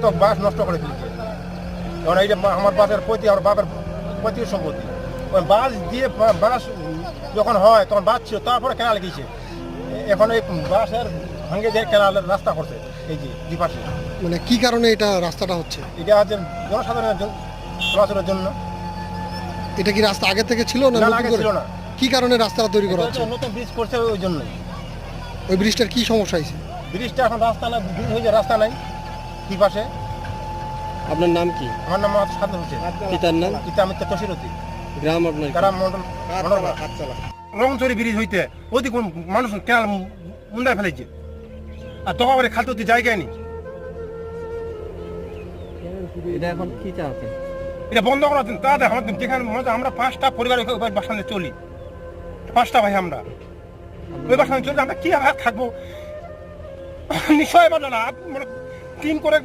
তো বাস নষ্ট করে ফেলছে। কারণ এইটা আমার বাসের প্রতি আমার বাপের প্রতি সম্পত্তি। ওই বাস দিয়ে বাস যখন হয় তখন বাস ছিল, তারপরে কেনাল গিয়েছে। এখন এই বাসের ভাঙে যে কেনালের রাস্তা করছে এই যে দুপাশে। মানে কি কারণে এটা রাস্তাটা হচ্ছে? এটা হচ্ছে জনসাধারণের চলাচলের জন্য। এটা কি রাস্তা আগে থেকে ছিল না না, নতুন আগে করে? ছিল না। কি কারণে রাস্তাটা তৈরি করা এটা হচ্ছে? হচ্ছে নতুন ব্রিজ করছে ওই জন্যই। ওই ব্রিজটার কি সমস্যা হয়েছে? ব্রিজটা এখন রাস্তা না, ব্রিজ হয়েছে রাস্তা নাই দুপাশে। আপনার নাম কি? আমার নাম মোহাম্মদ সাদ্দাম হোসেন। পিতার নাম? পিতা মিত্র তসিরতি, গ্রাম আপনার কি? গ্রাম মন্ডল রংচুরি ব্রিজ হইতে ওদিক মানুষ কেনাল মুন্ডায় ফেলেছে, আর তখন আবার খালতে হতে জায়গায় নেই। এটা এখন কি চাচ্ছে? এটা বন্ধ করা দিন তাদের। আমাদের যেখানে আমরা 5টা পরিবার ওই বাসানে চলি, 5টা ভাই আমরা ওই বাসানে চলি, আমরা কি আর থাকবো? নিশ্চয় পারলো না, মানে 3 করে